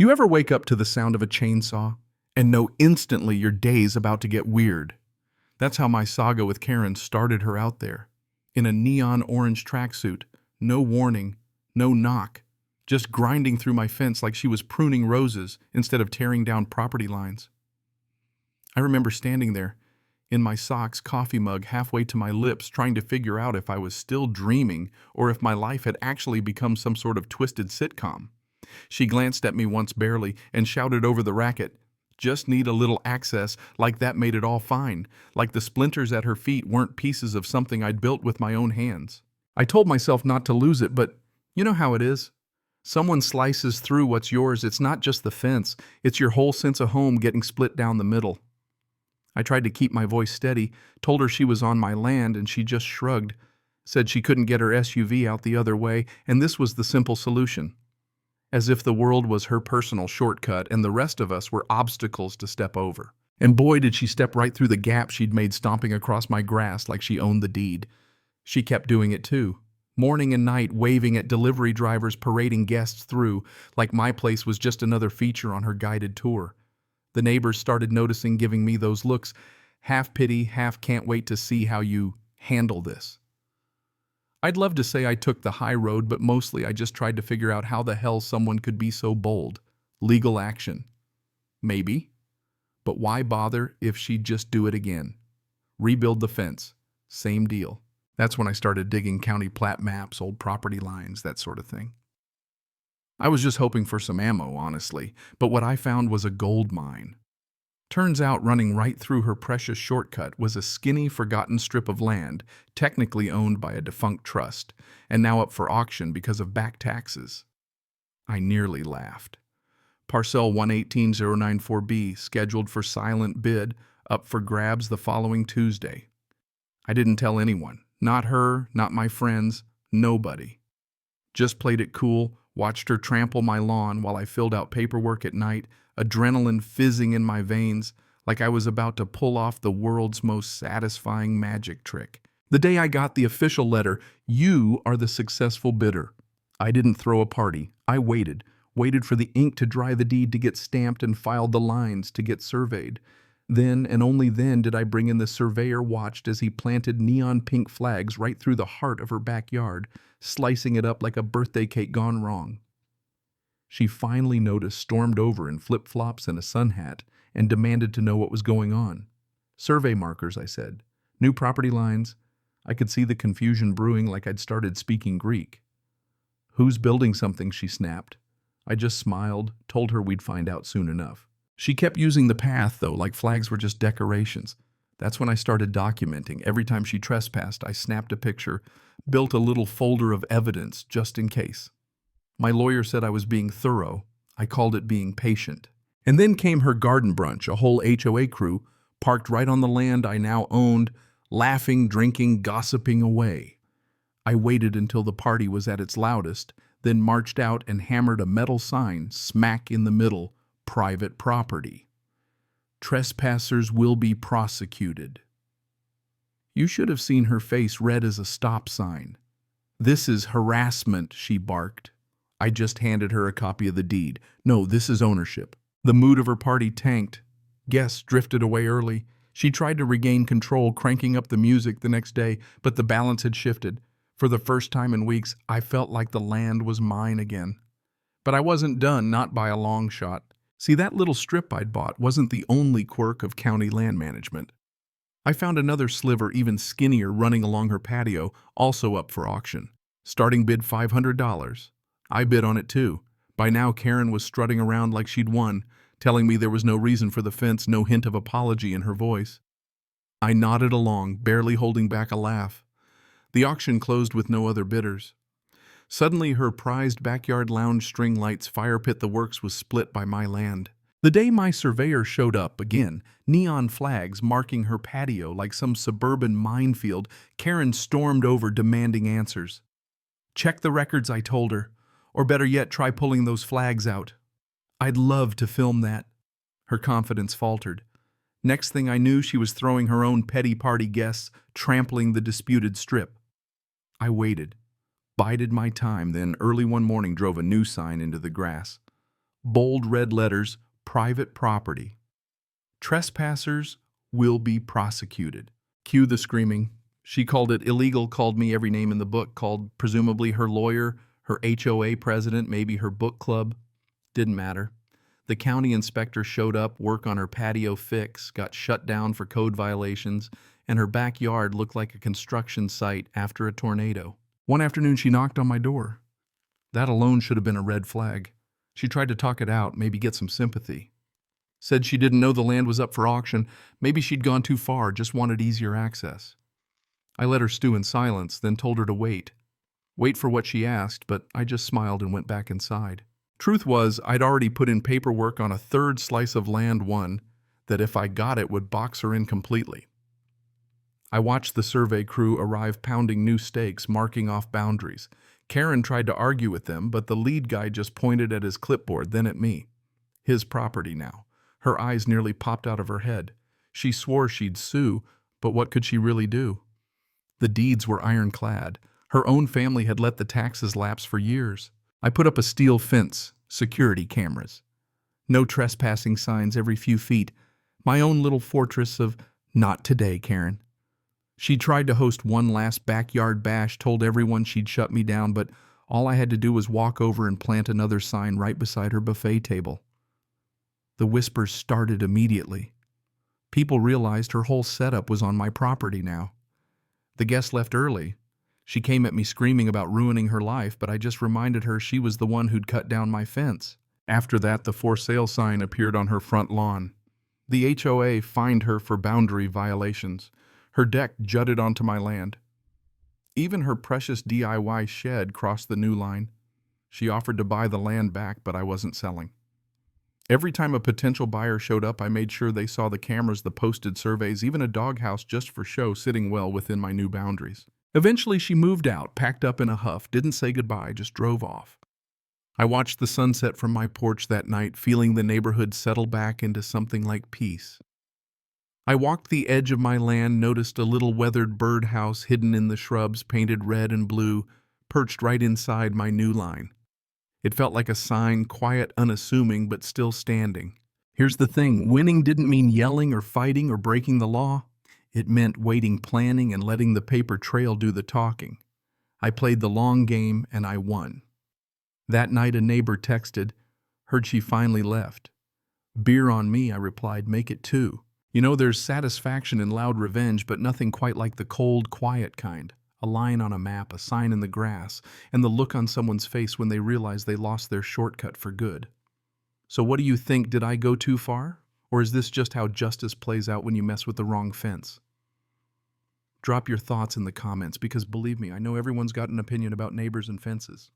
You ever wake up to the sound of a chainsaw and know instantly your day's about to get weird? That's how my saga with Karen started her out there. In a neon orange tracksuit, no warning, no knock, just grinding through my fence like she was pruning roses instead of tearing down property lines. I remember standing there, in my socks, coffee mug halfway to my lips, trying to figure out if I was still dreaming or if my life had actually become some sort of twisted sitcom. She glanced at me once barely and shouted over the racket, "Just need a little access," like that made it all fine, like the splinters at her feet weren't pieces of something I'd built with my own hands. I told myself not to lose it, but you know how it is. Someone slices through what's yours. It's not just the fence, it's your whole sense of home getting split down the middle. I tried to keep my voice steady, told her she was on my land, and she just shrugged, said she couldn't get her SUV out the other way, and this was the simple solution. As if the world was her personal shortcut and the rest of us were obstacles to step over. And boy, did she step right through the gap she'd made stomping across my grass like she owned the deed. She kept doing it too. Morning and night, waving at delivery drivers parading guests through, like my place was just another feature on her guided tour. The neighbors started noticing, giving me those looks, half pity, half can't wait to see how you handle this. I'd love to say I took the high road, but mostly I just tried to figure out how the hell someone could be so bold. Legal action. Maybe. But why bother if she'd just do it again? Rebuild the fence. Same deal. That's when I started digging county plat maps, old property lines, that sort of thing. I was just hoping for some ammo, honestly, but what I found was a gold mine. Turns out running right through her precious shortcut was a skinny, forgotten strip of land, technically owned by a defunct trust, and now up for auction because of back taxes. I nearly laughed. Parcel 118094B, scheduled for silent bid, up for grabs the following Tuesday. I didn't tell anyone. Not her, not my friends, nobody. Just played it cool, watched her trample my lawn while I filled out paperwork at night, adrenaline fizzing in my veins, like I was about to pull off the world's most satisfying magic trick. The day I got the official letter, "You are the successful bidder," I didn't throw a party. I waited for the ink to dry, the deed to get stamped, and filed the lines to get surveyed. Then, and only then, did I bring in the surveyor watched as he planted neon pink flags right through the heart of her backyard, slicing it up like a birthday cake gone wrong. She finally noticed, stormed over in flip-flops and a sun hat, and demanded to know what was going on. "Survey markers," I said. "New property lines." I could see the confusion brewing, like I'd started speaking Greek. "Who's building something?" she snapped. I just smiled, told her we'd find out soon enough. She kept using the path, though, like flags were just decorations. That's when I started documenting. Every time she trespassed, I snapped a picture, built a little folder of evidence just in case. My lawyer said I was being thorough. I called it being patient. And then came her garden brunch, a whole HOA crew, parked right on the land I now owned, laughing, drinking, gossiping away. I waited until the party was at its loudest, then marched out and hammered a metal sign smack in the middle, "Private property. Trespassers will be prosecuted." You should have seen her face, red as a stop sign. "This is harassment," she barked. I just handed her a copy of the deed. "No, this is ownership." The mood of her party tanked. Guests drifted away early. She tried to regain control, cranking up the music the next day, but the balance had shifted. For the first time in weeks, I felt like the land was mine again. But I wasn't done, not by a long shot. See, that little strip I'd bought wasn't the only quirk of county land management. I found another sliver, even skinnier, running along her patio, also up for auction. Starting bid $500. I bid on it too. By now, Karen was strutting around like she'd won, telling me there was no reason for the fence, no hint of apology in her voice. I nodded along, barely holding back a laugh. The auction closed with no other bidders. Suddenly, her prized backyard lounge, string lights, fire pit, the works was split by my land. The day my surveyor showed up again, neon flags marking her patio like some suburban minefield, Karen stormed over demanding answers. "Check the records," I told her. "Or better yet, try pulling those flags out." "I'd love to film that." Her confidence faltered. Next thing I knew, she was throwing her own petty party guests, trampling the disputed strip. I waited, bided my time, then early one morning drove a new sign into the grass. Bold red letters, private property. Trespassers will be prosecuted. Cue the screaming. She called it illegal, called me every name in the book, called presumably her lawyer, her HOA president, maybe her book club. Didn't matter. The county inspector showed up, work on her patio fix, got shut down for code violations, and her backyard looked like a construction site after a tornado. One afternoon she knocked on my door. That alone should have been a red flag. She tried to talk it out, maybe get some sympathy. Said she didn't know the land was up for auction, maybe she'd gone too far, just wanted easier access. I let her stew in silence, then told her to wait. Wait for what she asked, but I just smiled and went back inside. Truth was, I'd already put in paperwork on a third slice of land one that if I got it would box her in completely. I watched the survey crew arrive pounding new stakes, marking off boundaries. Karen tried to argue with them, but the lead guy just pointed at his clipboard, then at me. His property now. Her eyes nearly popped out of her head. She swore she'd sue, but what could she really do? The deeds were ironclad. Her own family had let the taxes lapse for years. I put up a steel fence, security cameras. No trespassing signs every few feet. My own little fortress of, not today, Karen. She tried to host one last backyard bash, told everyone she'd shut me down, but all I had to do was walk over and plant another sign right beside her buffet table. The whispers started immediately. People realized her whole setup was on my property now. The guest left early. She came at me screaming about ruining her life, but I just reminded her she was the one who'd cut down my fence. After that, the for sale sign appeared on her front lawn. The HOA fined her for boundary violations. Her deck jutted onto my land. Even her precious DIY shed crossed the new line. She offered to buy the land back, but I wasn't selling. Every time a potential buyer showed up, I made sure they saw the cameras, the posted surveys, even a doghouse just for show sitting well within my new boundaries. Eventually, she moved out, packed up in a huff, didn't say goodbye, just drove off. I watched the sunset from my porch that night, feeling the neighborhood settle back into something like peace. I walked the edge of my land, noticed a little weathered birdhouse hidden in the shrubs, painted red and blue, perched right inside my new line. It felt like a sign, quiet, unassuming, but still standing. Here's the thing, winning didn't mean yelling or fighting or breaking the law. It meant waiting, planning, and letting the paper trail do the talking. I played the long game, and I won. That night a neighbor texted, heard she finally left. Beer on me, I replied, make it two. You know, there's satisfaction in loud revenge, but nothing quite like the cold, quiet kind. A line on a map, a sign in the grass, and the look on someone's face when they realize they lost their shortcut for good. So what do you think? Did I go too far? Or is this just how justice plays out when you mess with the wrong fence? Drop your thoughts in the comments because believe me, I know everyone's got an opinion about neighbors and fences.